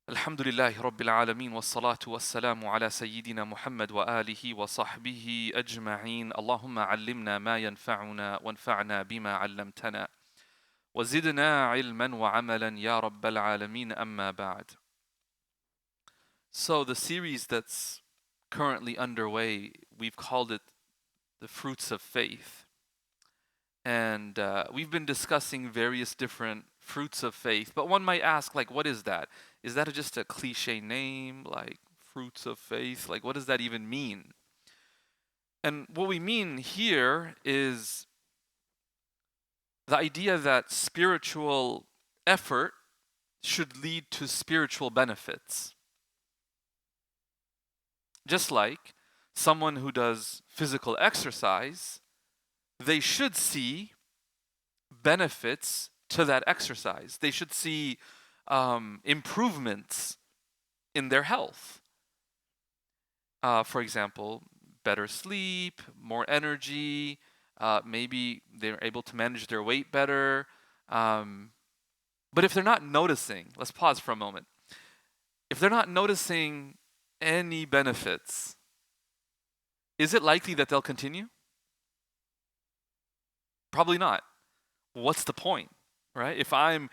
الحمد لله رب العالمين والصلاة والسلام على سيدنا محمد وآله وصحبه أجمعين اللهم علمنا ما ينفعنا وانفعنا بما علمتنا وزدنا علما وعملا يا رب العالمين أما بعد. So the series that's currently underway, we've called it The Fruits of Faith. And we've been discussing various different fruits of faith, but one might ask, like, what is that? Is that just a cliche name, like fruits of faith? Like, what does that even mean? And what we mean here is the idea that spiritual effort should lead to spiritual benefits. Just like someone who does physical exercise, they should see benefits to that exercise. They should see improvements in their health. For example, better sleep, more energy, maybe they're able to manage their weight better. But if they're not noticing, let's pause for a moment. If they're not noticing any benefits, is it likely that they'll continue? Probably not. What's the point, right? If I'm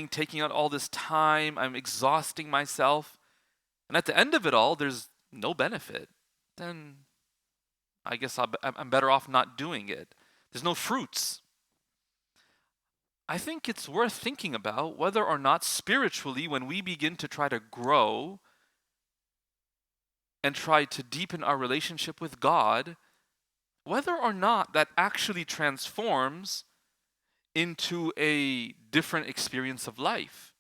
taking out all this time, I'm exhausting myself, and at the end of it all, there's no benefit, then I guess I'm better off not doing it. There's no fruits. I think it's worth thinking about whether or not spiritually, when we begin to try to grow and try to deepen our relationship with God, whether or not that actually transforms into a different experience of life.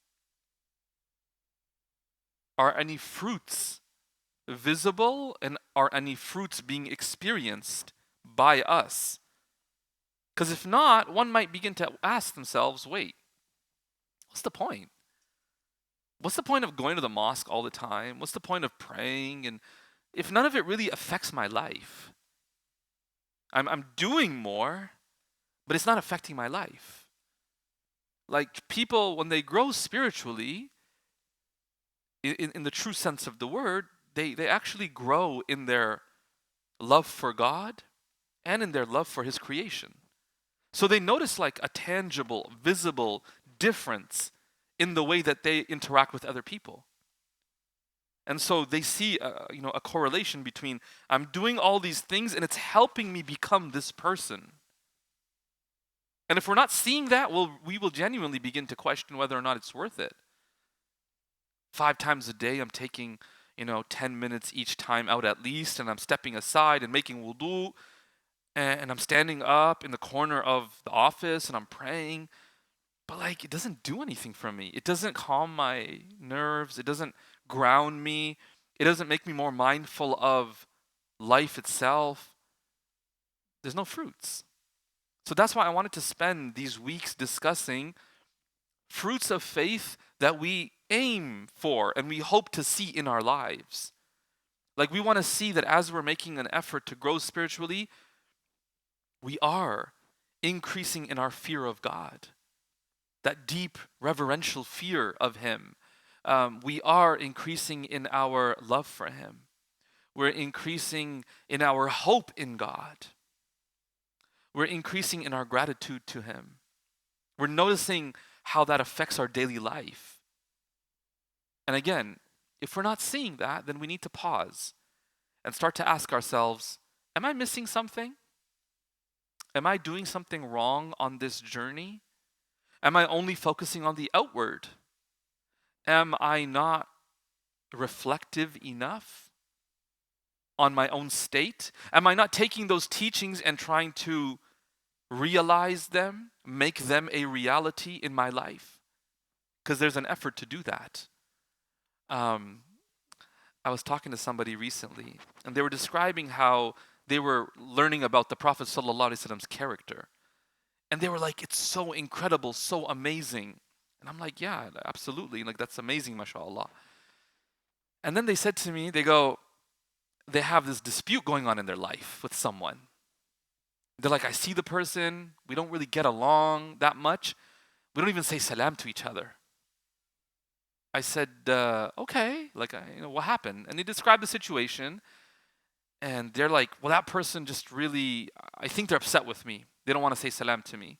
Are any fruits visible, and are any fruits being experienced by us? Because if not, one might begin to ask themselves, wait, what's the point? What's the point of going to the mosque all the time? What's the point of praying? And if none of it really affects my life, I'm doing more, but it's not affecting my life. Like people, when they grow spiritually, in the true sense of the word, they actually grow in their love for God and in their love for His creation. So they notice like a tangible, visible difference in the way that they interact with other people. And so they see a correlation between I'm doing all these things and it's helping me become this person. And if we're not seeing that, we will genuinely begin to question whether or not it's worth it. 5 times a day, I'm taking 10 minutes each time out at least, and I'm stepping aside and making wudu, and I'm standing up in the corner of the office and I'm praying. But like, it doesn't do anything for me. It doesn't calm my nerves. It doesn't ground me. It doesn't make me more mindful of life itself. There's no fruits. So that's why I wanted to spend these weeks discussing fruits of faith that we aim for and we hope to see in our lives. Like, we want to see that as we're making an effort to grow spiritually, we are increasing in our fear of God, that deep reverential fear of Him. We are increasing in our love for Him. We're increasing in our hope in God. We're increasing in our gratitude to Him. We're noticing how that affects our daily life. And again, if we're not seeing that, then we need to pause and start to ask ourselves, am I missing something? Am I doing something wrong on this journey? Am I only focusing on the outward? Am I not reflective enough on my own state? Am I not taking those teachings and trying to realize them, make them a reality in my life? Because there's an effort to do that. I was talking to somebody recently, and they were describing how they were learning about the Prophet ﷺ's character. And they were like, it's so incredible, so amazing. And I'm like, yeah, absolutely. Like, that's amazing, mashallah. And then they said to me, they have this dispute going on in their life with someone. They're like, I see the person, we don't really get along that much. We don't even say salam to each other. I said, okay, like, what happened? And they described the situation, and they're like, well, that person just really, I think they're upset with me. They don't want to say salam to me.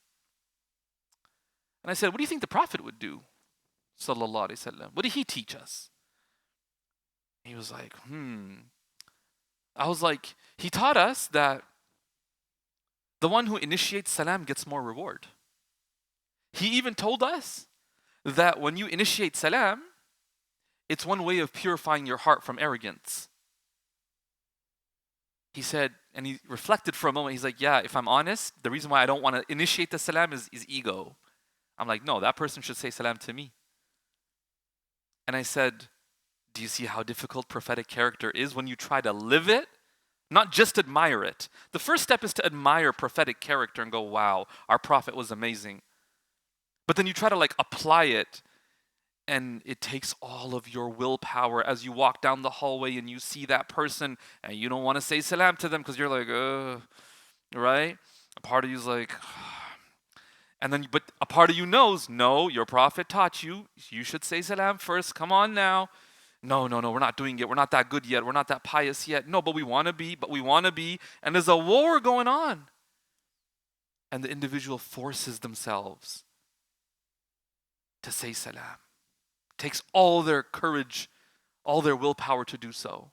And I said, what do you think the Prophet would do? Sallallahu Alaihi Wasallam. What did he teach us? He was like, I was like, he taught us that the one who initiates salam gets more reward. He even told us that when you initiate salam, it's one way of purifying your heart from arrogance. He said, and he reflected for a moment, he's like, yeah, if I'm honest, the reason why I don't want to initiate the salam is ego. I'm like, no, that person should say salam to me. And I said, do you see how difficult prophetic character is when you try to live it? Not just admire it. The first step is to admire prophetic character and go, wow, our prophet was amazing. But then you try to like apply it, and it takes all of your willpower as you walk down the hallway and you see that person and you don't want to say salam to them because you're like, right? A part of you's like, and then, but a part of you knows, no, your prophet taught you, you should say salam first. Come on now. No, we're not doing it. We're not that good yet. We're not that pious yet. No, but we want to be. And there's a war going on. And the individual forces themselves to say salam. Takes all their courage, all their willpower to do so.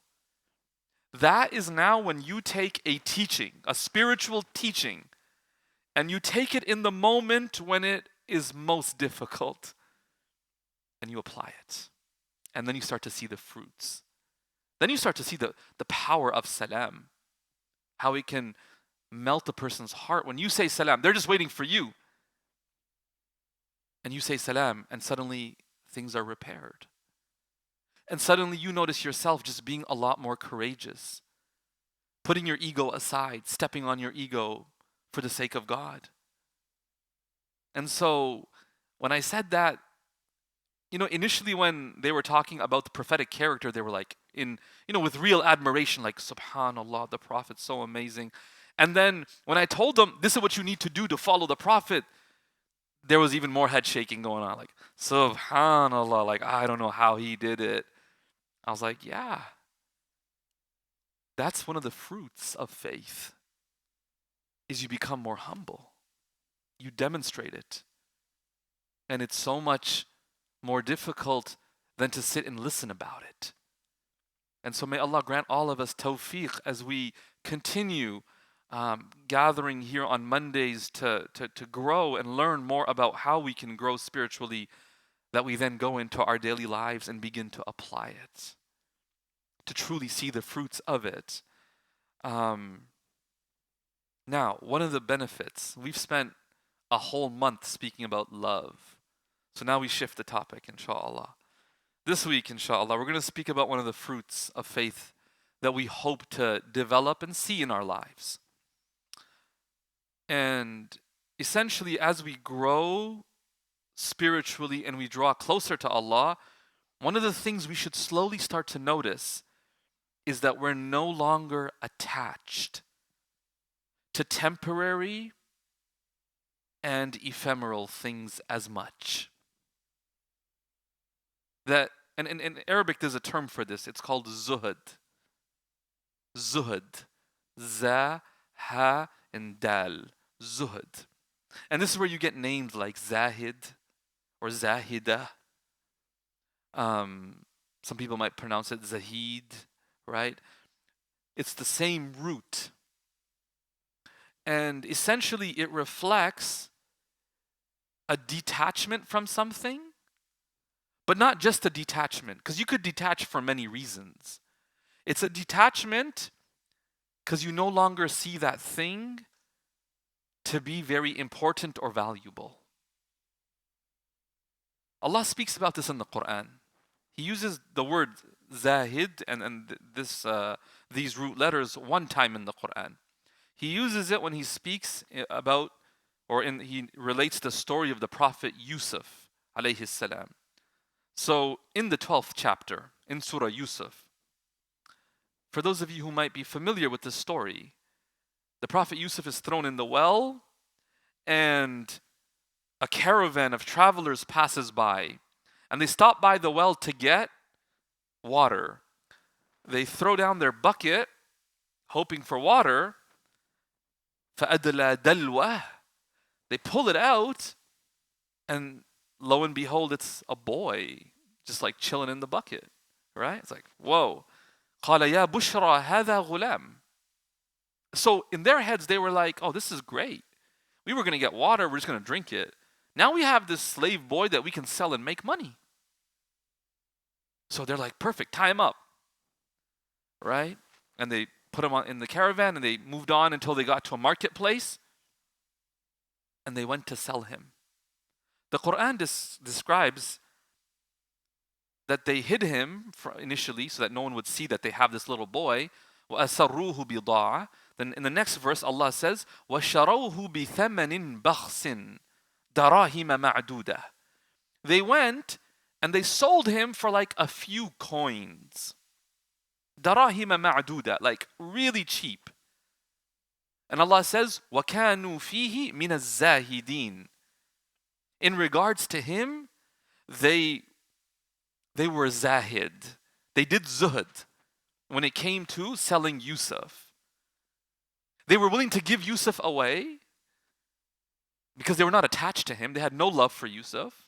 That is now when you take a teaching, a spiritual teaching, and you take it in the moment when it is most difficult, and you apply it. And then you start to see the fruits. Then you start to see the power of salam, how it can melt a person's heart. When you say salam, they're just waiting for you. And you say salam, and suddenly things are repaired. And suddenly you notice yourself just being a lot more courageous, putting your ego aside, stepping on your ego for the sake of God. And so when I said that, initially when they were talking about the prophetic character, they were like with real admiration, like, subhanallah, the Prophet's so amazing. And then when I told them, this is what you need to do to follow the Prophet, there was even more head shaking going on, like, subhanallah, like, I don't know how he did it. I was like, yeah, that's one of the fruits of faith, is you become more humble. You demonstrate it. And it's so much more difficult than to sit and listen about it. And so may Allah grant all of us tawfiq as we continue gathering here on Mondays to grow and learn more about how we can grow spiritually, that we then go into our daily lives and begin to apply it, to truly see the fruits of it. Now, one of the benefits, we've spent a whole month speaking about love. So now we shift the topic, inshallah. This week, inshallah, we're going to speak about one of the fruits of faith that we hope to develop and see in our lives. And essentially, as we grow spiritually and we draw closer to Allah, one of the things we should slowly start to notice is that we're no longer attached to temporary and ephemeral things as much. That, and in Arabic there's a term for this, it's called Zuhd. Zuhd. Za, ha, and dal. Zuhd. And this is where you get names like Zahid or Zahida. Some people might pronounce it Zahid, right? It's the same root. And essentially it reflects a detachment from something, but not just a detachment, because you could detach for many reasons. It's a detachment because you no longer see that thing to be very important or valuable. Allah speaks about this in the Quran. He uses the word Zahid and these root letters one time in the Quran. He uses it when he speaks about, he relates the story of the Prophet Yusuf, alayhi salam. So in the 12th chapter, in Surah Yusuf, for those of you who might be familiar with this story, the Prophet Yusuf is thrown in the well, and a caravan of travelers passes by, and they stop by the well to get water. They throw down their bucket, hoping for water. فَأَدْلَى دَلْوَةً. They pull it out, and lo and behold, it's a boy, just like chilling in the bucket, right? It's like, whoa. قَالَ يَا بُشْرَى هَذَا غُلَامٌ. So in their heads, they were like, oh, this is great. We were going to get water, we're just going to drink it. Now we have this slave boy that we can sell and make money. So they're like, perfect, tie him up, right? And they put him in the caravan, and they moved on until they got to a marketplace, and they went to sell him. The Quran describes that they hid him initially so that no one would see that they have this little boy. وَأَسَرُّوهُ بِضَاعَةً. Then in the next verse, Allah says, وَشَرَوْهُ بِثَمَنٍ بَخْسٍ دَرَاهِمَ مَعْدُودَةً. They went and they sold him for like a few coins. دَرَاهِمَ مَعْدُودَةً, like really cheap. And Allah says, وَكَانُوا فِيهِ مِنَ الزَّاهِدِينَ. In regards to him, they were zahid. They did zuhd when it came to selling Yusuf. They were willing to give Yusuf away because they were not attached to him. They had no love for Yusuf.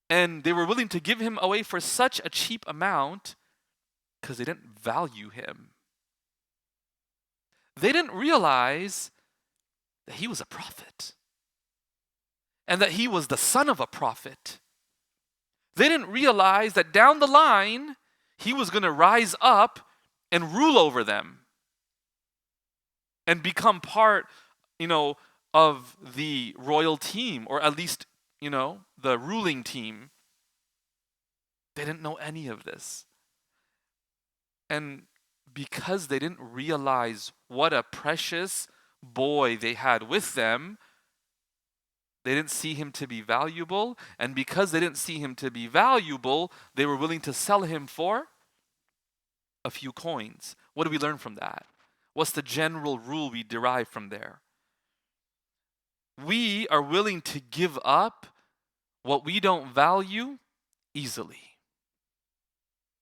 And they were willing to give him away for such a cheap amount because they didn't value him. They didn't realize that he was a prophet and that he was the son of a prophet. They didn't realize that down the line, he was going to rise up and rule over them and become part, of the royal team, or at least, the ruling team. They didn't know any of this. And because they didn't realize what a precious boy they had with them, they didn't see him to be valuable. And because they didn't see him to be valuable, they were willing to sell him for a few coins. What do we learn from that? What's the general rule we derive from there? We are willing to give up what we don't value easily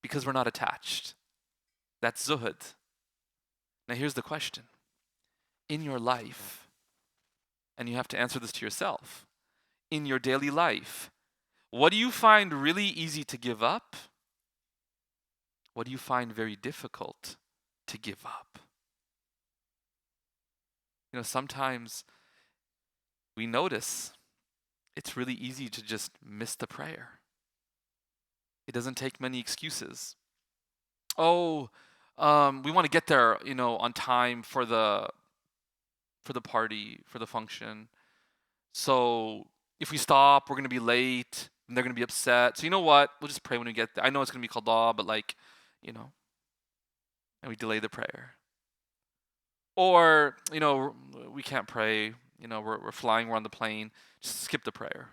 because we're not attached. That's zuhd. Now here's the question. In your life, and you have to answer this to yourself, in your daily life, what do you find really easy to give up? What do you find very difficult to give up? Sometimes we notice it's really easy to just miss the prayer. It doesn't take many excuses. We want to get there, on time for the party, for the function. So if we stop, we're going to be late, and they're going to be upset. So you know what? We'll just pray when we get there. I know it's going to be qada, but and we delay the prayer. Or, we can't pray, we're flying, we're on the plane, just skip the prayer.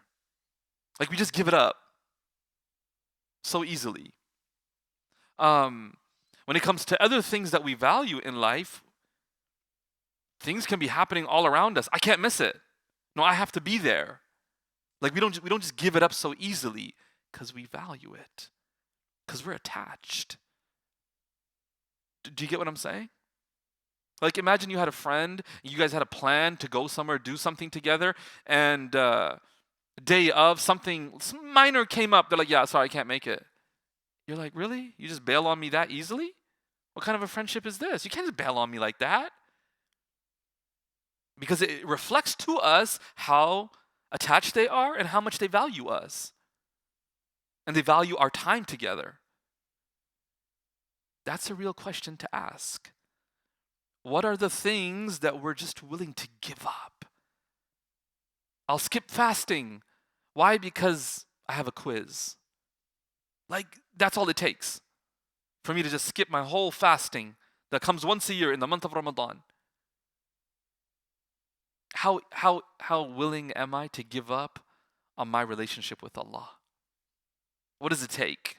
Like we just give it up so easily. When it comes to other things that we value in life, things can be happening all around us. I can't miss it. No, I have to be there. Like we don't just give it up so easily because we value it, because we're attached. Do you get what I'm saying? Like imagine you had a friend, you guys had a plan to go somewhere, do something together, and day of something minor came up. They're like, yeah, sorry, I can't make it. You're like, really? You just bail on me that easily? What kind of a friendship is this? You can't just bail on me like that. Because it reflects to us how attached they are and how much they value us. And they value our time together. That's a real question to ask. What are the things that we're just willing to give up? I'll skip fasting. Why? Because I have a quiz. Like, that's all it takes for me to just skip my whole fasting that comes once a year in the month of Ramadan. How willing am I to give up on my relationship with Allah? What does it take?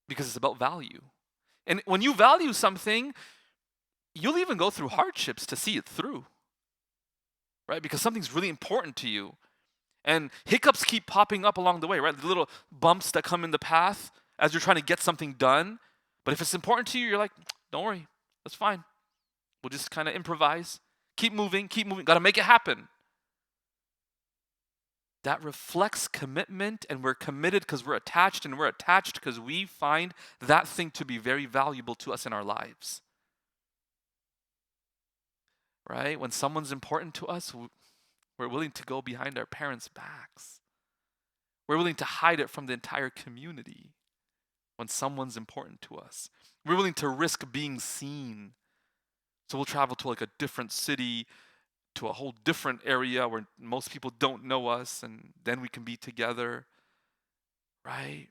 Because it's about value. And when you value something, you'll even go through hardships to see it through. Right? Because something's really important to you. And hiccups keep popping up along the way, right? The little bumps that come in the path as you're trying to get something done. But if it's important to you, you're like, don't worry, that's fine. We'll just kind of improvise. Keep moving, got to make it happen. That reflects commitment, and we're committed because we're attached, and we're attached because we find that thing to be very valuable to us in our lives. Right? When someone's important to us, we're willing to go behind our parents' backs. We're willing to hide it from the entire community when someone's important to us. We're willing to risk being seen. So we'll travel to like a different city, to a whole different area where most people don't know us, and then we can be together. Right?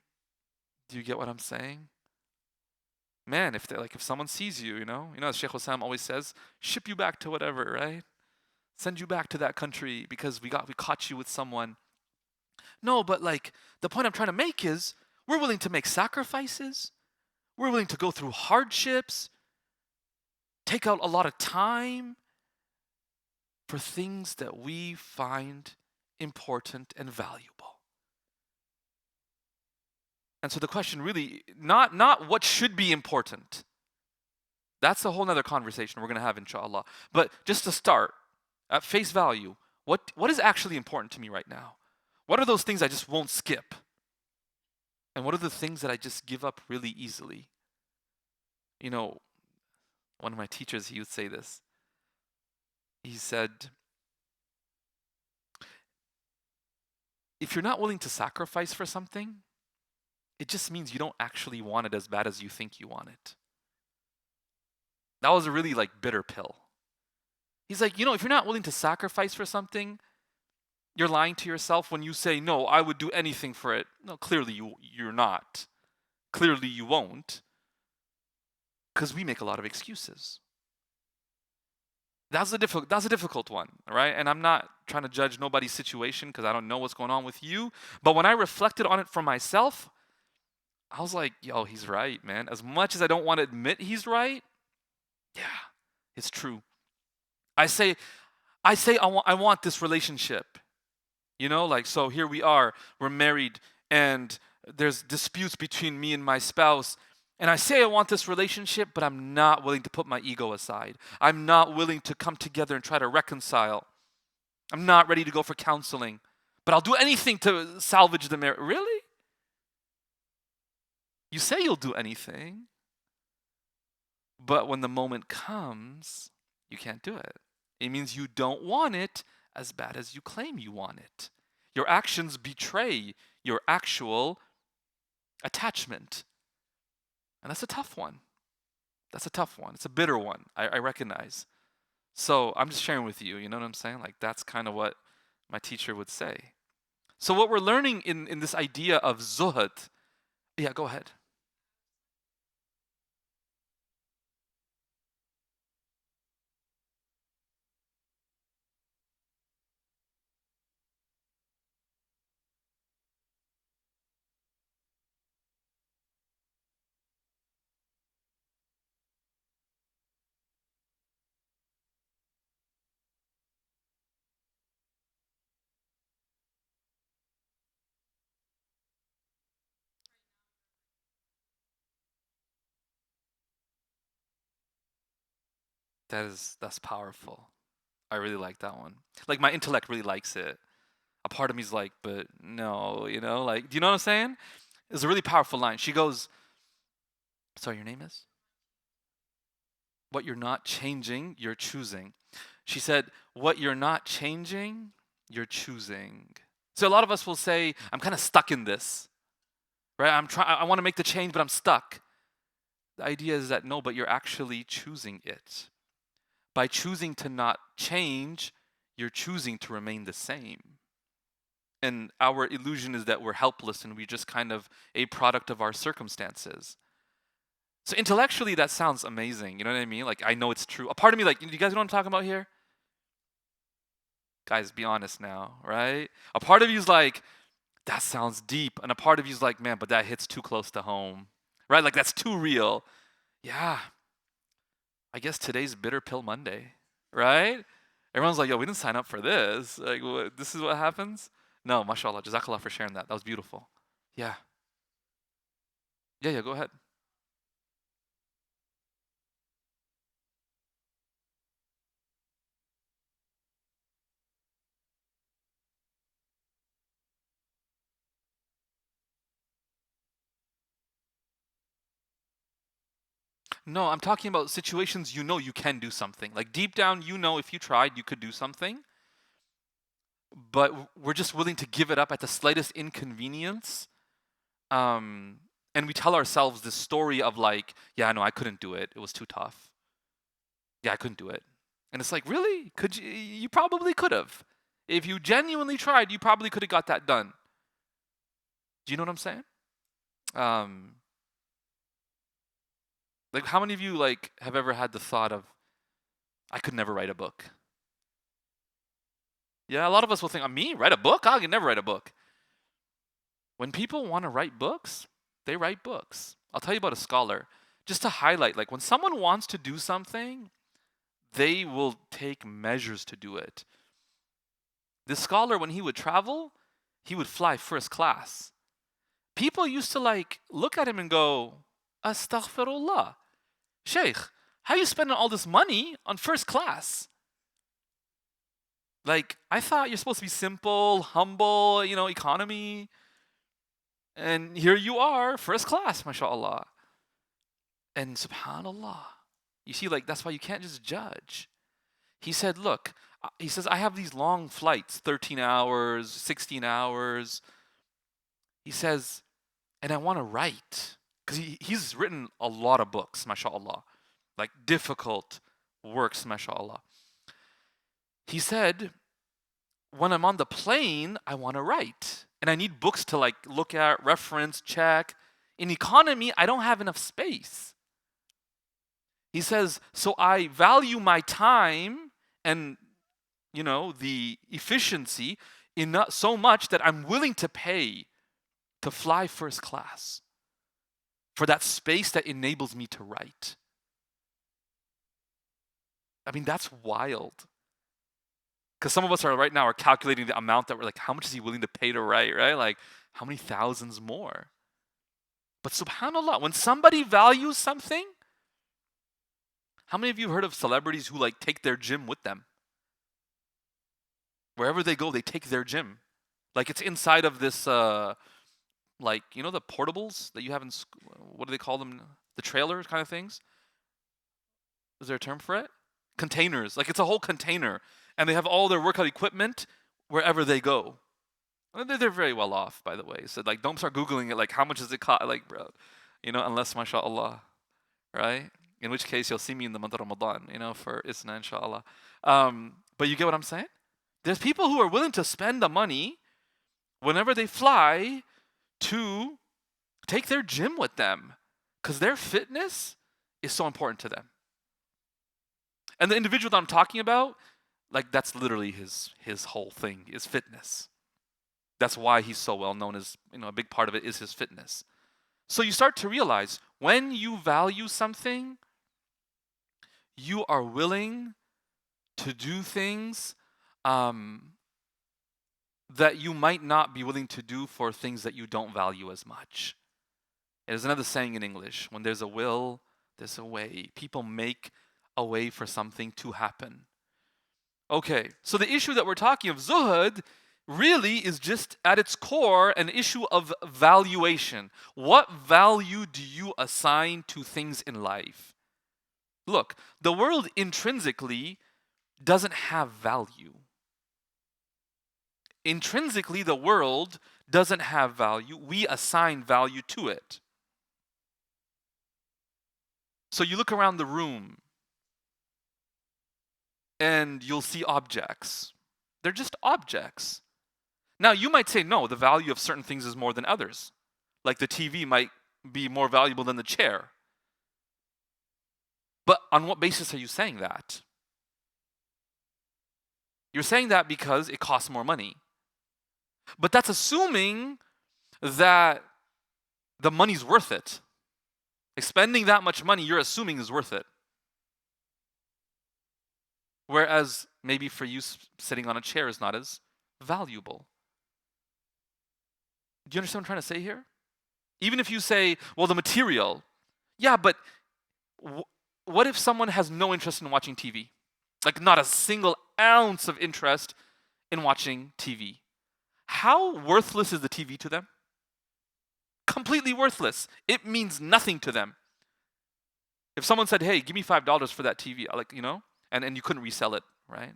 Do you get what I'm saying? Man, if someone sees you, as Shaykh Usman always says, ship you back to whatever, right? Send you back to that country because we caught you with someone. No, but the point I'm trying to make is we're willing to make sacrifices. We're willing to go through hardships, take out a lot of time for things that we find important and valuable. And so the question really, not what should be important. That's a whole nother conversation we're going to have, inshallah. But just to start, at face value, what is actually important to me right now? What are those things I just won't skip? And what are the things that I just give up really easily? One of my teachers, he would say this. He said, if you're not willing to sacrifice for something, it just means you don't actually want it as bad as you think you want it. That was a really bitter pill. He's like, if you're not willing to sacrifice for something, you're lying to yourself when you say, no, I would do anything for it. No, clearly you're not. Clearly you won't. Because we make a lot of excuses. That's a difficult one, right? And I'm not trying to judge nobody's situation because I don't know what's going on with you. But when I reflected on it for myself, I was like, yo, he's right, man. As much as I don't want to admit he's right, yeah, it's true. I say I want this relationship. So here we are, we're married, and there's disputes between me and my spouse. And I say I want this relationship, but I'm not willing to put my ego aside. I'm not willing to come together and try to reconcile. I'm not ready to go for counseling. But I'll do anything to salvage the marriage. Really? You say you'll do anything, but when the moment comes, you can't do it. It means you don't want it as bad as you claim you want it. Your actions betray your actual attachment. And that's a tough one. That's a tough one. It's a bitter one, I recognize. So I'm just sharing with you, you know what I'm saying? That's kind of what my teacher would say. So what we're learning in this idea of zuhd, yeah, go ahead. That's powerful. I really like that one. My intellect really likes it. A part of me's like, but no, do you know what I'm saying? It's a really powerful line. She goes, sorry, your name is? What you're not changing, you're choosing. She said, what you're not changing, you're choosing. So a lot of us will say, I'm kind of stuck in this, right? I want to make the change, but I'm stuck. The idea is that no, but you're actually choosing it. By choosing to not change, you're choosing to remain the same. And our illusion is that we're helpless and we're just kind of a product of our circumstances. So intellectually, that sounds amazing. You know what I mean? I know it's true. A part of me, you guys know what I'm talking about here? Guys, be honest now, right? A part of you's like, that sounds deep. And a part of you's like, man, but that hits too close to home, right? That's too real. Yeah. I guess today's Bitter Pill Monday, right? Everyone's like, yo, we didn't sign up for this. This is what happens? No, mashallah. Jazakallah for sharing that. That was beautiful. Yeah. Yeah, go ahead. No, I'm talking about situations you know you can do something. Like deep down, you know if you tried, you could do something, but we're just willing to give it up at the slightest inconvenience. Um, and we tell ourselves this story of like, yeah, no, I couldn't do it. It was too tough. Yeah, I couldn't do it. And it's like, really? Could you? You probably could have. If you genuinely tried, you probably could have got that done. Do you know what I'm saying? Um, like, how many of you like have ever had the thought of, I could never write a book? Yeah, a lot of us will think, me write a book? I can never write a book. When people want to write books, they write books. I'll tell you about a scholar, just to highlight, like when someone wants to do something, they will take measures to do it. This scholar, when he would travel, he would fly first class. People used to like look at him and go, Astaghfirullah. Shaykh, how are you spending all this money on first class? Like, I thought you're supposed to be simple, humble, economy. And here you are, first class, mashallah. And subhanallah. You see, like, that's why you can't just judge. He said, look, he says, I have these long flights, 13 hours, 16 hours. He says, and I want to write. Because he's written a lot of books, mashallah. Like difficult works, mashallah. He said, when I'm on the plane, I want to write. And I need books to like look at, reference, check. In economy, I don't have enough space. He says, so I value my time and the efficiency enough so much that I'm willing to pay to fly first class for that space that enables me to write. I mean, that's wild. Because some of us are right now are calculating the amount that we're like, how much is he willing to pay to write, right? Like, how many thousands more? But subhanAllah, when somebody values something, how many of you have heard of celebrities who like take their gym with them? Wherever they go, they take their gym. Like it's inside of this, like, the portables that you have in school, what do they call them? The trailers kind of things? Is there a term for it? Containers. Like it's a whole container. And they have all their workout equipment wherever they go. And they're very well off, by the way. So like, don't start Googling it. Like, how much does it cost? Like, bro, unless, mashallah, right? In which case, you'll see me in the month of Ramadan, for Isna, inshallah. But you get what I'm saying? There's people who are willing to spend the money whenever they fly to take their gym with them because their fitness is so important to them. And the individual that I'm talking about, like that's literally his whole thing is fitness. That's why he's so well known as, a big part of it is his fitness. So you start to realize when you value something, you are willing to do things that you might not be willing to do for things that you don't value as much. There's another saying in English, when there's a will, there's a way. People make a way for something to happen. Okay, so the issue that we're talking of, Zuhd, really is just at its core an issue of valuation. What value do you assign to things in life? Look, the world intrinsically doesn't have value. Intrinsically, the world doesn't have value. We assign value to it. So you look around the room and you'll see objects. They're just objects. Now, you might say, no, the value of certain things is more than others. Like the TV might be more valuable than the chair. But on what basis are you saying that? You're saying that because it costs more money. But that's assuming that the money's worth it. Like spending that much money, you're assuming is worth it. Whereas maybe for you, sitting on a chair is not as valuable. Do you understand what I'm trying to say here? Even if you say, well, the material, yeah, but what if someone has no interest in watching TV? Like, not a single ounce of interest in watching TV. How worthless is the TV to them? Completely worthless. It means nothing to them. If someone said, hey, give me $5 for that TV, like, and you couldn't resell it, right?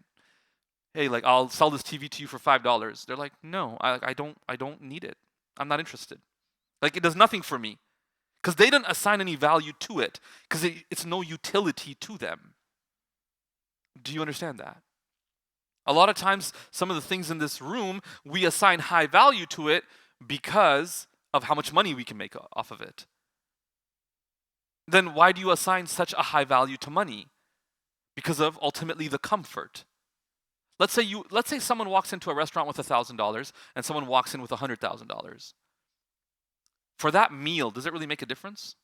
Hey, like, I'll sell this TV to you for $5. They're like, no, I don't need it. I'm not interested. Like, it does nothing for me. Because they didn't assign any value to it. Because it's no utility to them. Do you understand that? A lot of times, some of the things in this room, we assign high value to it because of how much money we can make off of it. Then why do you assign such a high value to money? Because of ultimately the comfort. Let's say someone walks into a restaurant with $1,000 and someone walks in with $100,000. For that meal, does it really make a difference?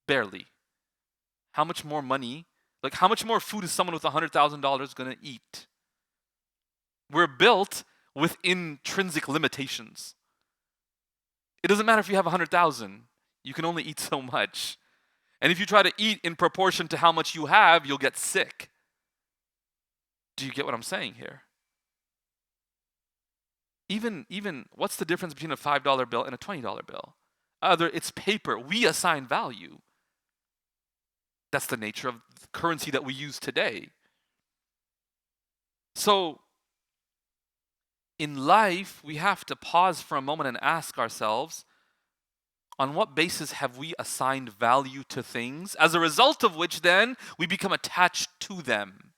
Barely. How much more money, like how much more food is someone with $100,000 going to eat? We're built with intrinsic limitations. It doesn't matter if you have 100,000. You can only eat so much. And if you try to eat in proportion to how much you have, you'll get sick. Do you get what I'm saying here? Even what's the difference between a $5 bill and a $20 bill? It's paper. We assign value. That's the nature of the currency that we use today. So, in life, we have to pause for a moment and ask ourselves, on what basis have we assigned value to things, as a result of which then we become attached to them?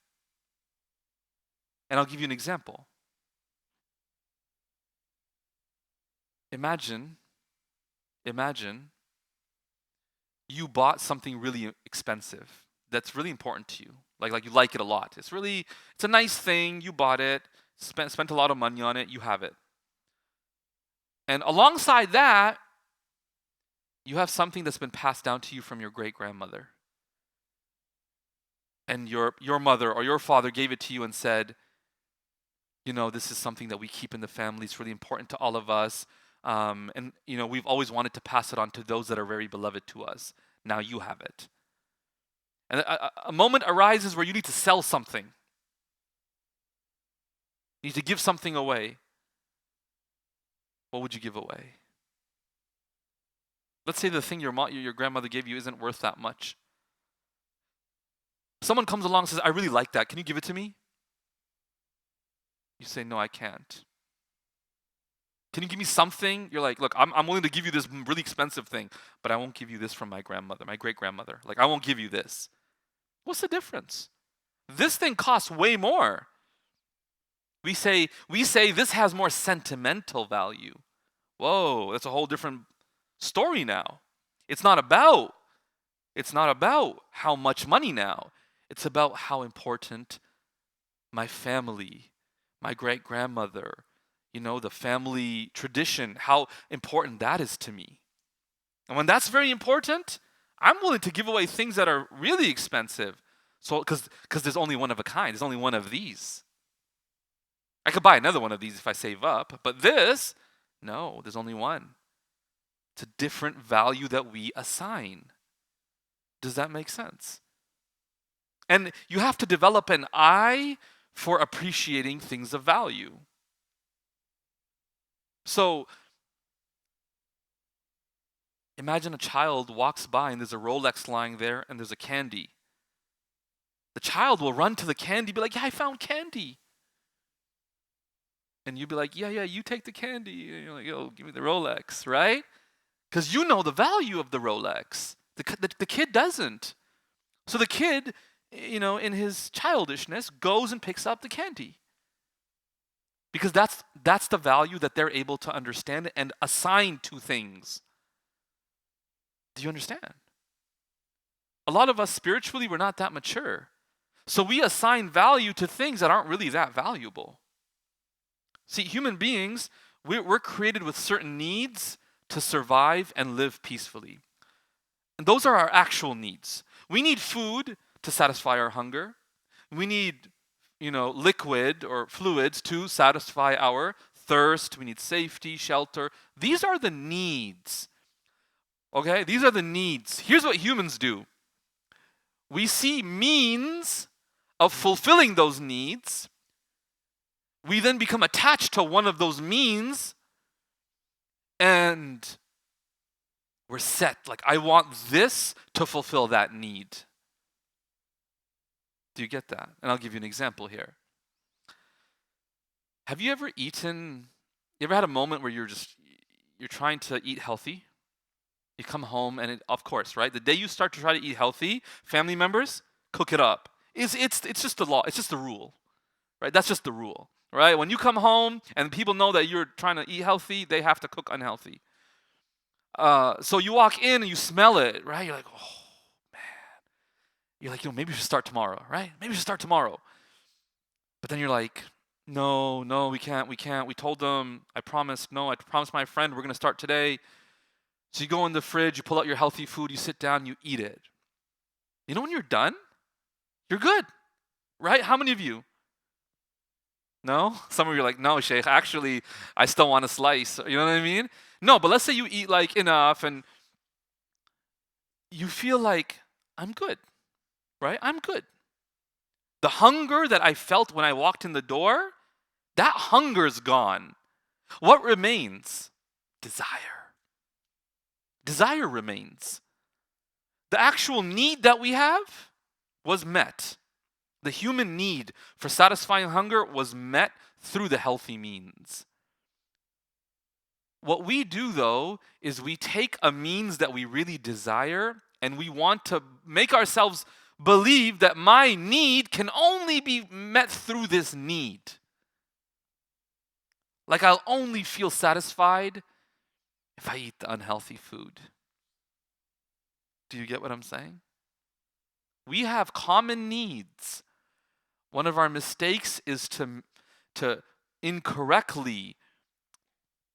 And I'll give you an example. Imagine you bought something really expensive that's really important to you. Like you like it a lot. It's a nice thing, you bought it, spent a lot of money on it, you have it. And alongside that, you have something that's been passed down to you from your great-grandmother. And your mother or your father gave it to you and said, this is something that we keep in the family. It's really important to all of us. And we've always wanted to pass it on to those that are very beloved to us. Now you have it. And a moment arises where you need to sell something. You need to give something away. What would you give away? Let's say the thing your grandmother gave you isn't worth that much. Someone comes along and says, I really like that. Can you give it to me? You say, no, I can't. Can you give me something? You're like, look, I'm willing to give you this really expensive thing, but I won't give you this from my grandmother, my great-grandmother. Like, I won't give you this. What's the difference? This thing costs way more. We say this has more sentimental value. Whoa, that's a whole different story now. It's not about how much money now. It's about how important my family, my great-grandmother, the family tradition, how important that is to me. And when that's very important, I'm willing to give away things that are really expensive. So, because there's only one of a kind. There's only one of these. I could buy another one of these if I save up. But this, no, there's only one. It's a different value that we assign. Does that make sense? And you have to develop an eye for appreciating things of value. So, imagine a child walks by and there's a Rolex lying there and there's a candy. The child will run to the candy, be like, yeah, I found candy. And you'd be like, yeah, you take the candy. And you're like, yo, give me the Rolex, right? Because you know the value of the Rolex. The kid doesn't. So the kid, in his childishness, goes and picks up the candy. Because that's the value that they're able to understand and assign to things. Do you understand? A lot of us spiritually, we're not that mature. So we assign value to things that aren't really that valuable. See, human beings, we're created with certain needs to survive and live peacefully. And those are our actual needs. We need food to satisfy our hunger. We need, liquid or fluids to satisfy our thirst, we need safety, shelter. These are the needs. Okay? These are the needs. Here's what humans do. We see means of fulfilling those needs. We then become attached to one of those means, and we're set. Like, I want this to fulfill that need. Do you get that? And I'll give you an example here. Have you ever had a moment where you're trying to eat healthy? You come home and of course, right? The day you start to try to eat healthy, family members, cook it up. It's just the law. It's just the rule, right? That's just the rule, right? When you come home and people know that you're trying to eat healthy, they have to cook unhealthy. So you walk in and you smell it, right? You're like, oh man. You're like, maybe we should start tomorrow, right? Maybe we should start tomorrow. But then you're like, no, we can't. We told them, I promised my friend we're gonna start today. So you go in the fridge, you pull out your healthy food, you sit down, you eat it. You know when you're done, you're good, right? How many of you? No? Some of you are like, no, Shaykh, actually, I still want a slice. You know what I mean? No, but let's say you eat like enough and you feel like, I'm good, right? I'm good. The hunger that I felt when I walked in the door, that hunger's gone. What remains? Desire. Desire remains. The actual need that we have was met. The human need for satisfying hunger was met through the healthy means. What we do, though, is we take a means that we really desire and we want to make ourselves believe that my need can only be met through this need. Like I'll only feel satisfied if I eat the unhealthy food. Do you get what I'm saying? We have common needs. One of our mistakes is to incorrectly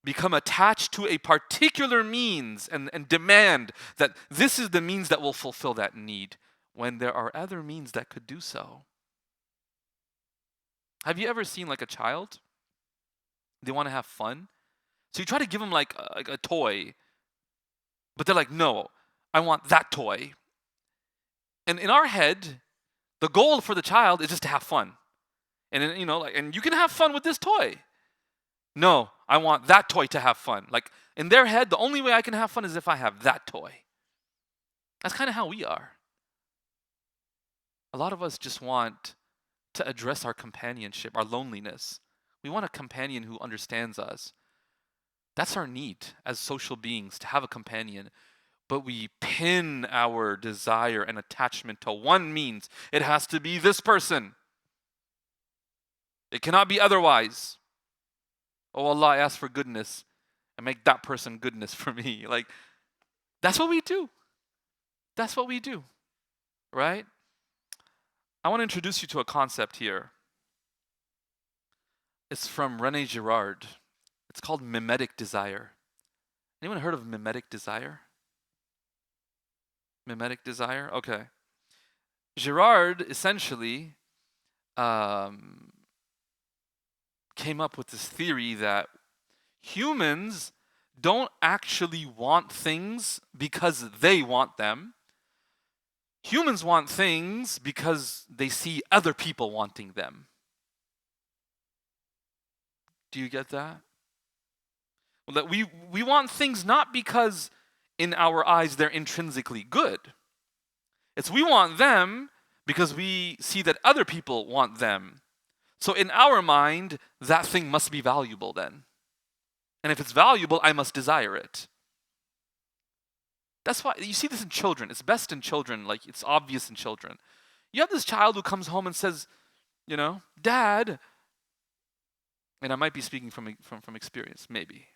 become attached to a particular means and demand that this is the means that will fulfill that need, when there are other means that could do so. Have you ever seen like a child? They want to have fun. So you try to give them like a toy, but they're like, no, I want that toy. And in our head, the goal for the child is just to have fun. And and you can have fun with this toy. No, I want that toy to have fun. Like in their head, the only way I can have fun is if I have that toy. That's kind of how we are. A lot of us just want to address our companionship, our loneliness. We want a companion who understands us. That's our need as social beings, to have a companion. But we pin our desire and attachment to one means. It has to be this person. It cannot be otherwise. Oh Allah, I ask for goodness and make that person goodness for me. Like, that's what we do. That's what we do, right? I want to introduce you to a concept here. It's from René Girard. It's called mimetic desire. Anyone heard of mimetic desire? Mimetic desire? Okay. Girard essentially came up with this theory that humans don't actually want things because they want them. Humans want things because they see other people wanting them. Do you get that? Well, that we want things not because in our eyes they're intrinsically good. It's we want them because we see that other people want them. So in our mind, that thing must be valuable then. And if it's valuable, I must desire it. That's why you see this in children. It's best in children, like it's obvious in children. You have this child who comes home and says, Dad, and I might be speaking from experience, maybe.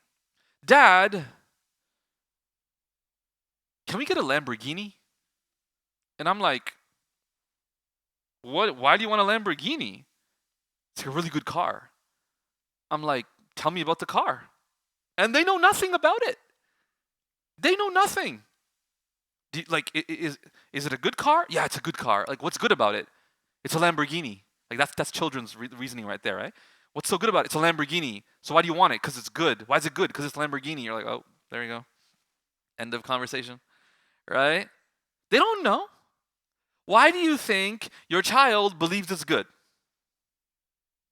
Dad, can we get a Lamborghini? And I'm like, what? Why do you want a Lamborghini? It's a really good car. I'm like, tell me about the car. And they know nothing about it. They know nothing. Is it a good car? Yeah, it's a good car. Like, what's good about it? It's a Lamborghini. Like, that's children's reasoning right there, right? What's so good about it? It's a Lamborghini. So why do you want it? Because it's good. Why is it good? Because it's Lamborghini. You're like, oh, there you go. End of conversation, right? They don't know. Why do you think your child believes it's good?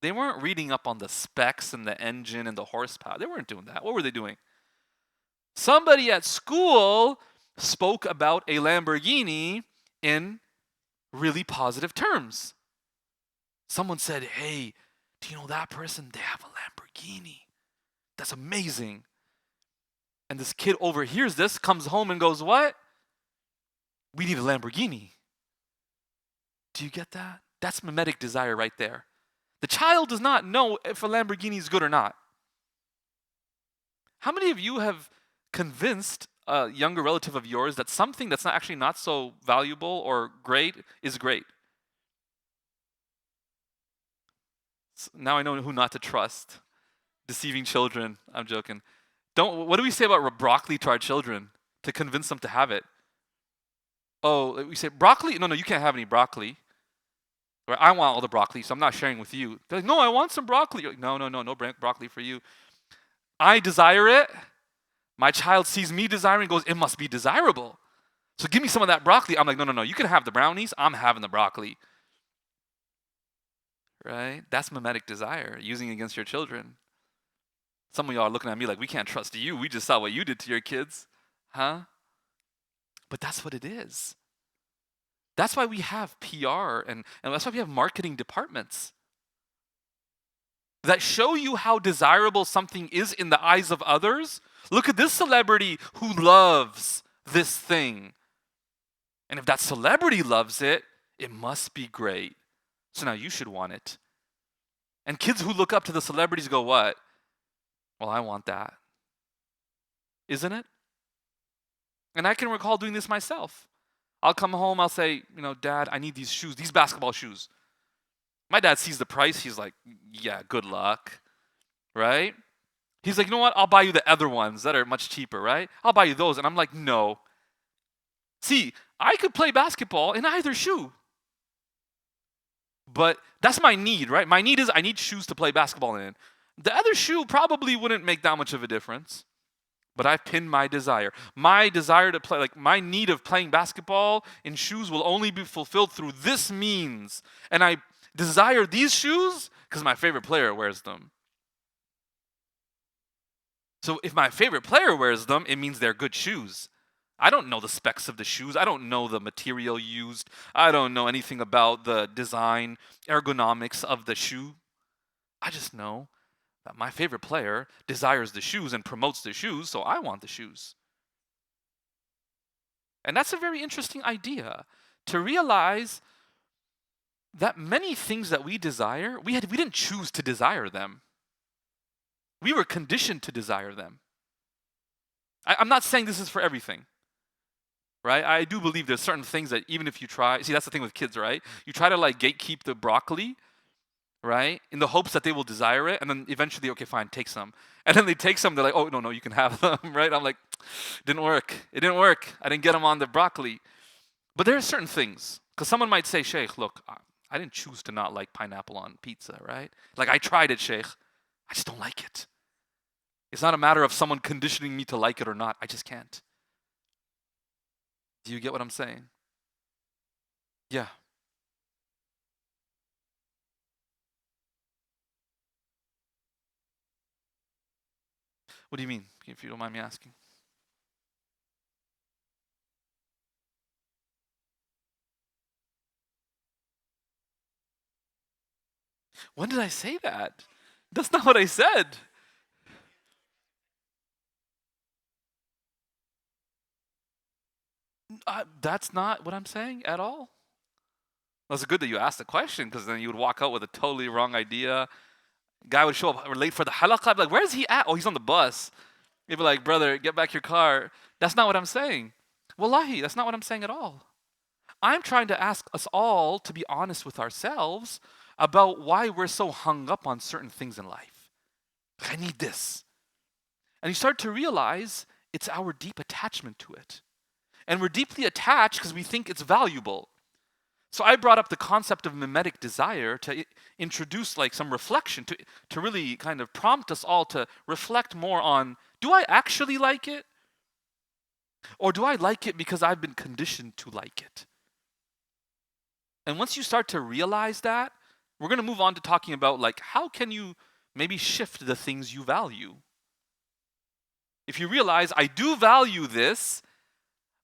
They weren't reading up on the specs and the engine and the horsepower. They weren't doing that. What were they doing? Somebody at school spoke about a Lamborghini in really positive terms. Someone said, hey, do you know that person? They have a Lamborghini. That's amazing. And this kid overhears this, comes home and goes, what? We need a Lamborghini. Do you get that? That's mimetic desire right there. The child does not know if a Lamborghini is good or not. How many of you have convinced a younger relative of yours that something that's actually not so valuable or great is great? Now I know who not to trust. Deceiving children. I'm joking. What do we say about broccoli to our children to convince them to have it? Oh, we say broccoli? No, you can't have any broccoli. Or I want all the broccoli, so I'm not sharing with you. They're like, no, I want some broccoli. You're like, no broccoli for you. I desire it. My child sees me desiring and goes, it must be desirable. So give me some of that broccoli. I'm like, no, you can have the brownies. I'm having the broccoli. Right? That's mimetic desire, using against your children. Some of y'all are looking at me like, we can't trust you. We just saw what you did to your kids. Huh? But that's what it is. That's why we have PR and that's why we have marketing departments that show you how desirable something is in the eyes of others. Look at this celebrity who loves this thing. And if that celebrity loves it, it must be great. So now you should want it. And kids who look up to the celebrities go, what? Well, I want that. Isn't it? And I can recall doing this myself. I'll come home, I'll say, Dad, I need these shoes, these basketball shoes. My dad sees the price, he's like, yeah, good luck, right? He's like, you know what, I'll buy you the other ones that are much cheaper, right? I'll buy you those. And I'm like, no. See, I could play basketball in either shoe. But that's my need, right? My need is I need shoes to play basketball in. The other shoe probably wouldn't make that much of a difference. But I've pinned my desire. My desire to play, my need of playing basketball in shoes will only be fulfilled through this means. And I desire these shoes because my favorite player wears them. So if my favorite player wears them, it means they're good shoes. I don't know the specs of the shoes. I don't know the material used. I don't know anything about the design, ergonomics of the shoe. I just know that my favorite player desires the shoes and promotes the shoes, so I want the shoes. And that's a very interesting idea, to realize that many things that we desire, we didn't choose to desire them. We were conditioned to desire them. I'm not saying this is for everything, right? I do believe there's certain things that even if you try, see, that's the thing with kids, right? You try to gatekeep the broccoli, right? In the hopes that they will desire it, and then eventually, okay, fine, take some. And then they take some, they're like, oh, no, you can have them, right? I'm like, didn't work. It didn't work. I didn't get them on the broccoli. But there are certain things, because someone might say, Shaykh, look, I didn't choose to not like pineapple on pizza, right? I tried it, Shaykh. I just don't like it. It's not a matter of someone conditioning me to like it or not. I just can't. Do you get what I'm saying? Yeah. What do you mean, if you don't mind me asking? When did I say that? That's not what I said. That's not what I'm saying at all. Well, it's good that you asked the question, because then you would walk out with a totally wrong idea. Guy would show up late for the halaqah. I'd be like, where's he at? Oh, he's on the bus. You'd be like, brother, get back your car. That's not what I'm saying. Wallahi, that's not what I'm saying at all. I'm trying to ask us all to be honest with ourselves about why we're so hung up on certain things in life. I need this. And you start to realize it's our deep attachment to it. And we're deeply attached because we think it's valuable. So I brought up the concept of mimetic desire to introduce like some reflection, to really kind of prompt us all to reflect more on, do I actually like it? Or do I like it because I've been conditioned to like it? And once you start to realize that, we're going to move on to talking about like how can you maybe shift the things you value. If you realize I do value this,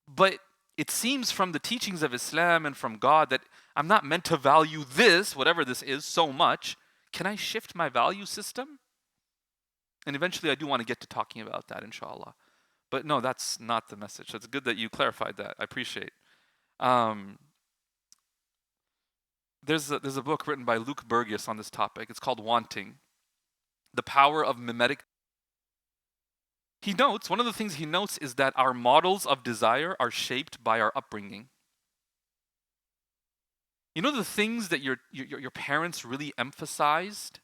but it seems from the teachings of Islam and from God that I'm not meant to value this, whatever this is, so much, can I shift my value system? And eventually I do want to get to talking about that, inshallah. But no, that's not the message. So it's good that you clarified that. I appreciate. There's a book written by Luke Burgess on this topic. It's called Wanting, The Power of Mimetic. He notes, one of the things he notes is that our models of desire are shaped by our upbringing. You know the things that your parents really emphasized?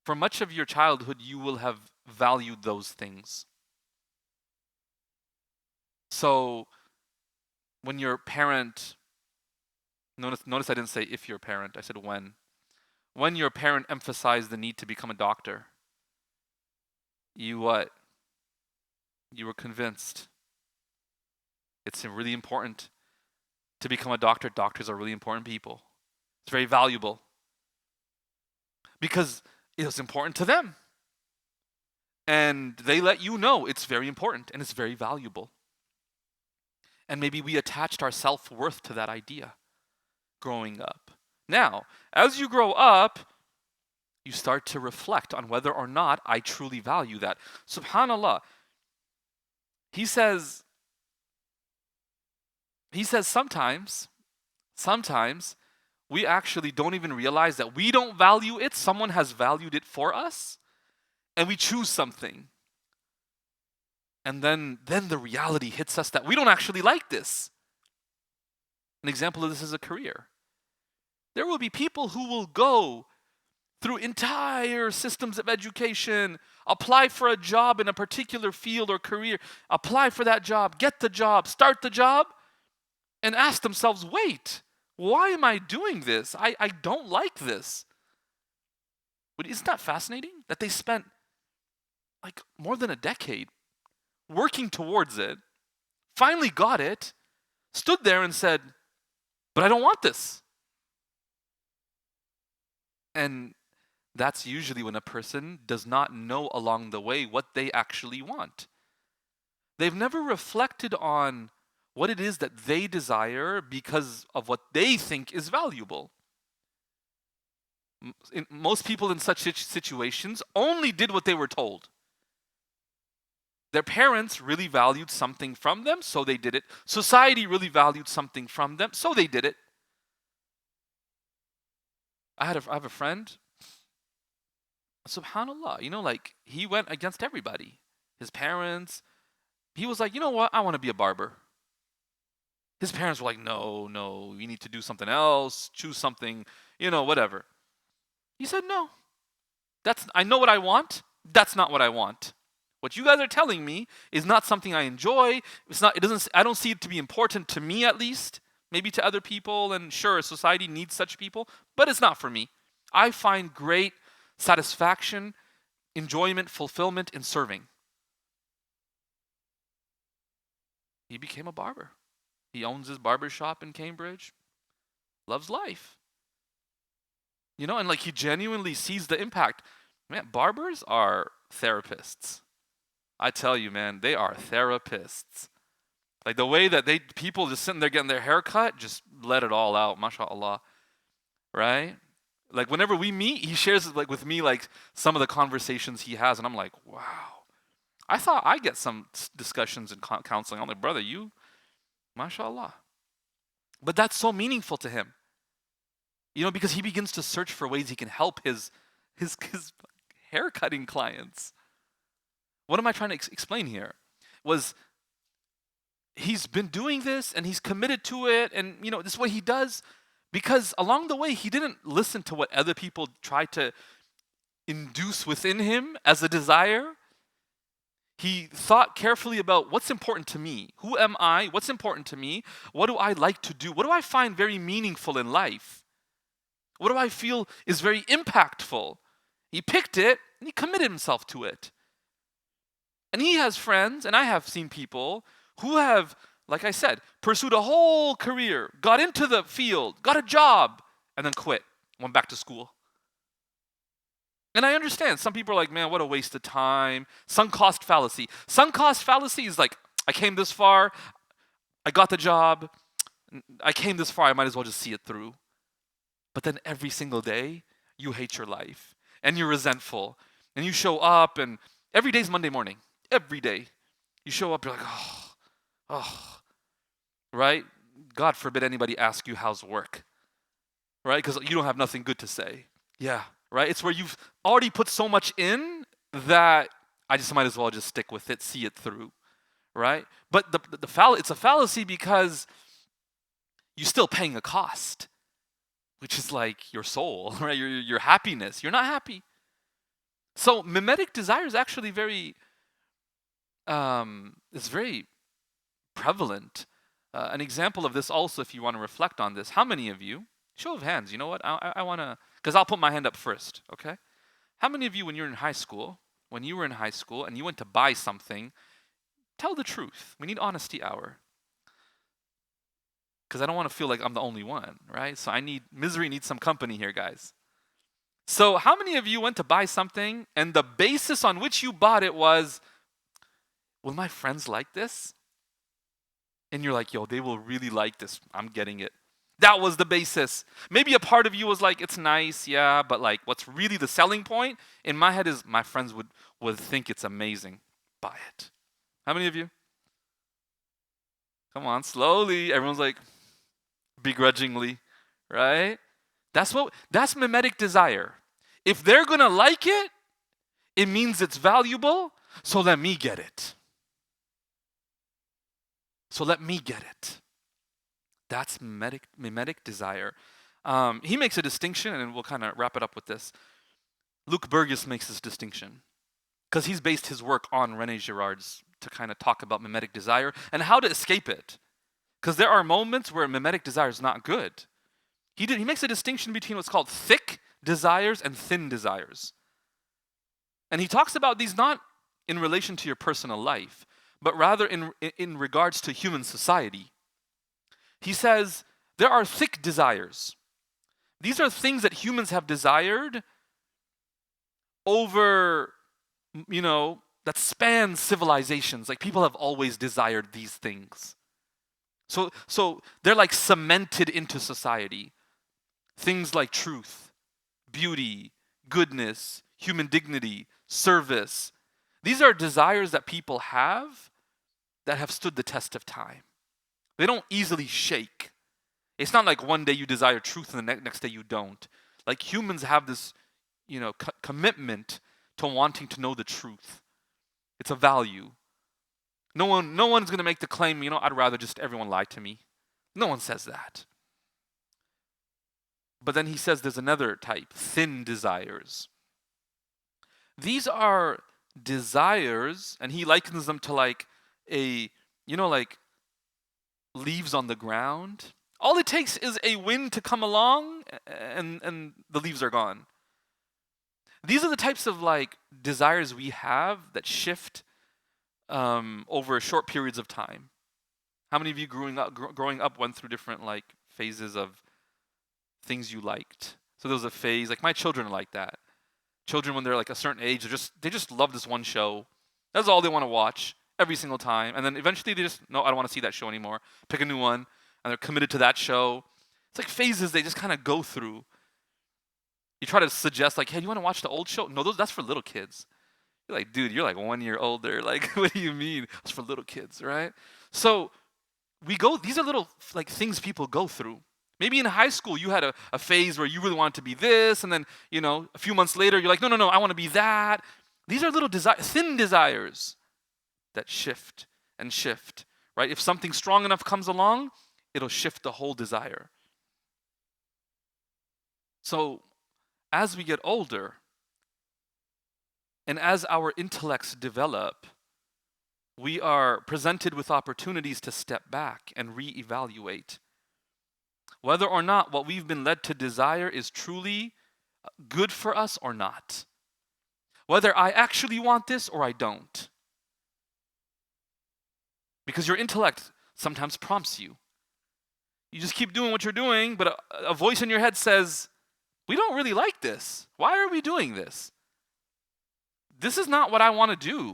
For much of your childhood, you will have valued those things. So when your parent, notice I didn't say if your parent, I said when. When your parent emphasized the need to become a doctor, you what? You were convinced. It's really important to become a doctor. Doctors are really important people. It's very valuable. Because it was important to them. And they let you know it's very important and it's very valuable. And maybe we attached our self-worth to that idea growing up. Now, as you grow up, you start to reflect on whether or not I truly value that. SubhanAllah. He says sometimes we actually don't even realize that we don't value it. Someone has valued it for us, and we choose something. And then the reality hits us that we don't actually like this. An example of this is a career. There will be people who will go through entire systems of education, apply for a job in a particular field or career, apply for that job, get the job, start the job, and ask themselves, wait, why am I doing this? I don't like this. But isn't that fascinating? That they spent like more than a decade working towards it, finally got it, stood there and said, but I don't want this. And that's usually when a person does not know along the way what they actually want. They've never reflected on what it is that they desire because of what they think is valuable. Most people in such situations only did what they were told. Their parents really valued something from them, so they did it. Society really valued something from them, so they did it. I have a friend, SubhanAllah, like he went against everybody. His parents, he was like, you know what, I want to be a barber. His parents were like, no, you need to do something else, choose something, whatever. He said, no, I know what I want, that's not what I want. What you guys are telling me is not something I enjoy. I don't see it to be important to me, at least. Maybe to other people, and sure, society needs such people, but it's not for me. I find great satisfaction, enjoyment, fulfillment in serving. He became a barber. He owns his barber shop in Cambridge. Loves life. And like he genuinely sees the impact. Man, barbers are therapists. I tell you, man, they are therapists. Like the way that people just sitting there getting their hair cut, just let it all out, mashallah, right? Like whenever we meet, he shares like with me like some of the conversations he has, and I'm like, wow. I thought I get some discussions and counseling. I'm like, brother, you, mashallah. But that's so meaningful to him, because he begins to search for ways he can help his haircutting clients. What am I trying to explain here? Was he's been doing this and he's committed to it, and this is what he does because along the way he didn't listen to what other people tried to induce within him as a desire. He thought carefully about what's important to me. Who am I? What's important to me? What do I like to do? What do I find very meaningful in life? What do I feel is very impactful? He picked it and he committed himself to it. And he has friends, and I have seen people who have, like I said, pursued a whole career, got into the field, got a job, and then quit, went back to school. And I understand. Some people are like, man, what a waste of time. Sunk cost fallacy. Sunk cost fallacy is like, I came this far, I got the job, I came this far, I might as well just see it through. But then every single day, you hate your life, and you're resentful, and you show up, and every day's Monday morning. Every day. You show up, you're like, oh, right? God forbid anybody ask you how's work, right? Because you don't have nothing good to say. Yeah, right? It's where you've already put so much in that I just might as well just stick with it, see it through, right? But it's a fallacy because you're still paying a cost, which is like your soul, right? Your happiness. You're not happy. So mimetic desire is actually it's very prevalent. An example of this also, if you want to reflect on this, how many of you, show of hands, you know what, I want to, because I'll put my hand up first, okay? How many of you, when you were in high school and you went to buy something, tell the truth. We need honesty hour. Because I don't want to feel like I'm the only one, right? So misery needs some company here, guys. So how many of you went to buy something and the basis on which you bought it was, will my friends like this? And you're like, yo, they will really like this. I'm getting it. That was the basis. Maybe a part of you was like, it's nice, yeah, but like what's really the selling point in my head is my friends would think it's amazing. Buy it. How many of you? Come on, slowly. Everyone's like, begrudgingly, right? That's mimetic desire. If they're gonna like it, it means it's valuable, so let me get it. So let me get it. That's mimetic desire. He makes a distinction, and we'll kind of wrap it up with this. Luc Burgis makes this distinction because he's based his work on René Girard's to kind of talk about mimetic desire and how to escape it. Because there are moments where mimetic desire is not good. He makes a distinction between what's called thick desires and thin desires. And he talks about these not in relation to your personal life, but rather in regards to human society. He says there are thick desires. These are things that humans have desired over, that span civilizations. Like people have always desired these things. So they're like cemented into society. Things like truth, beauty, goodness, human dignity, service. These are desires that people have that have stood the test of time. They don't easily shake. It's not like one day you desire truth and the next day you don't. Like humans have this, commitment to wanting to know the truth. It's a value. No one's going to make the claim, I'd rather just everyone lie to me. No one says that. But then he says there's another type, thin desires. These are desires, and he likens them to like like leaves on the ground. All it takes is a wind to come along and the leaves are gone. These are the types of like desires we have that shift over short periods of time. How many of you growing up went through different like phases of things you liked? So there was a phase, like my children are like that. Children, when they're like a certain age, they just love this one show. That's all they want to watch every single time. And then eventually no, I don't want to see that show anymore. Pick a new one, and they're committed to that show. It's like phases they just kind of go through. You try to suggest like, hey, do you want to watch the old show? No, that's for little kids. You're like, dude, you're like 1 year older. Like, what do you mean? It's for little kids, right? So these are little like things people go through. Maybe in high school you had a phase where you really wanted to be this, and then, a few months later you're like, no, I want to be that. These are little thin desires that shift and shift, right? If something strong enough comes along, it'll shift the whole desire. So as we get older, and as our intellects develop, we are presented with opportunities to step back and reevaluate whether or not what we've been led to desire is truly good for us or not. Whether I actually want this or I don't. Because your intellect sometimes prompts you. You just keep doing what you're doing, but a voice in your head says, we don't really like this. Why are we doing this? This is not what I want to do.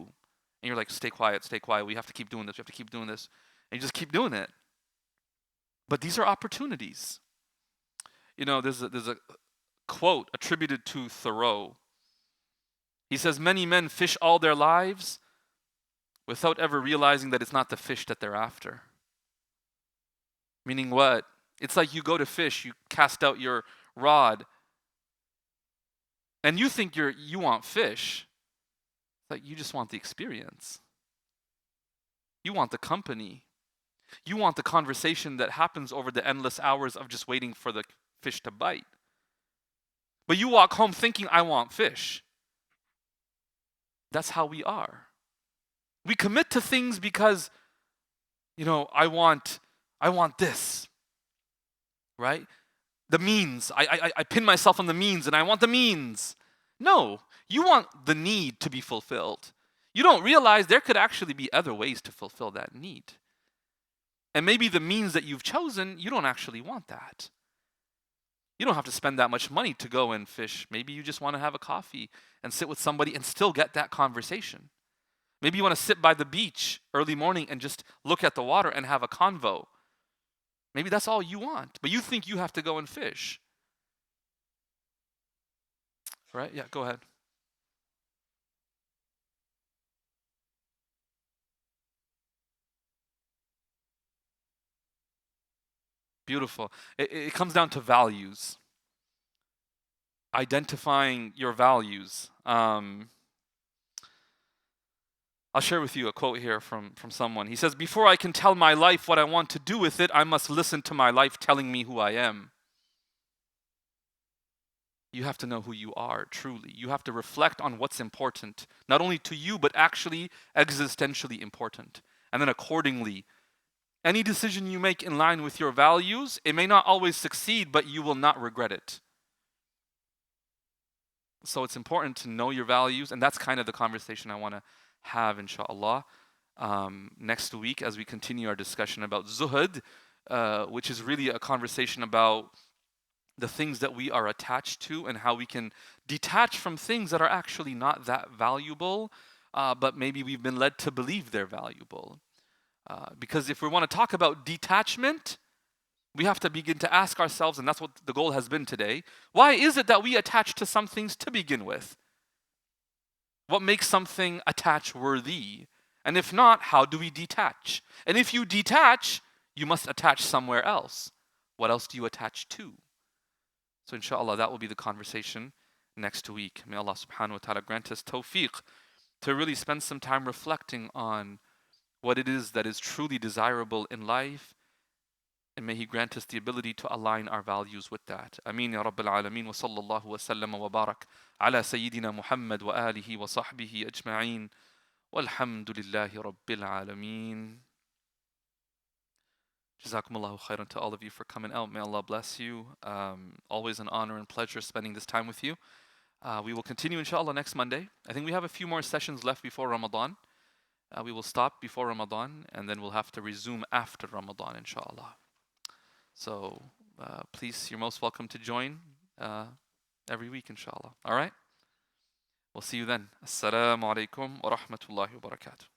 And you're like, stay quiet, we have to keep doing this, we have to keep doing this. And you just keep doing it. But these are opportunities. You know, there's a quote attributed to Thoreau. He says, many men fish all their lives without ever realizing that it's not the fish that they're after. Meaning what? It's like you go to fish, you cast out your rod, and you think you want fish. It's like you just want the experience. You want the company. You want the conversation that happens over the endless hours of just waiting for the fish to bite. But you walk home thinking, I want fish. That's how we are. We commit to things because, I want this, right? The means. I pin myself on the means and I want the means. No, you want the need to be fulfilled. You don't realize there could actually be other ways to fulfill that need. And maybe the means that you've chosen, you don't actually want that. You don't have to spend that much money to go and fish. Maybe you just want to have a coffee and sit with somebody and still get that conversation. Maybe you want to sit by the beach early morning and just look at the water and have a convo. Maybe that's all you want, but you think you have to go and fish. Right? Yeah, go ahead. Beautiful. It comes down to values. Identifying your values. I'll share with you a quote here from someone. He says, before I can tell my life what I want to do with it, I must listen to my life telling me who I am. You have to know who you are, truly. You have to reflect on what's important, not only to you, but actually existentially important. And then accordingly, any decision you make in line with your values, it may not always succeed, but you will not regret it. So it's important to know your values, and that's kind of the conversation I want to have, inshallah, next week as we continue our discussion about Zuhd, which is really a conversation about the things that we are attached to and how we can detach from things that are actually not that valuable, but maybe we've been led to believe they're valuable. Because if we want to talk about detachment, we have to begin to ask ourselves, and that's what the goal has been today, why is it that we attach to some things to begin with? What makes something attach worthy? And if not, how do we detach? And if you detach, you must attach somewhere else. What else do you attach to? So inshallah, that will be the conversation next week. May Allah subhanahu wa ta'ala grant us tawfiq to really spend some time reflecting on what it is that is truly desirable in life, and may He grant us the ability to align our values with that. Ameen ya Rabbil Alameen wa sallallahu wa sallam wa barak ala Sayyidina Muhammad wa alihi wa sahbihi ajma'een walhamdulillahi Rabbil Alameen. Jazakumullahu khairan to all of you for coming out. May Allah bless you. Always an honor and pleasure spending this time with you. We will continue inshallah next Monday. I think we have a few more sessions left before Ramadan. We will stop before Ramadan and then we'll have to resume after Ramadan inshallah. So please, you're most welcome to join every week inshallah. Alright? We'll see you then. Assalamu alaikum wa rahmatullahi wa barakatuh.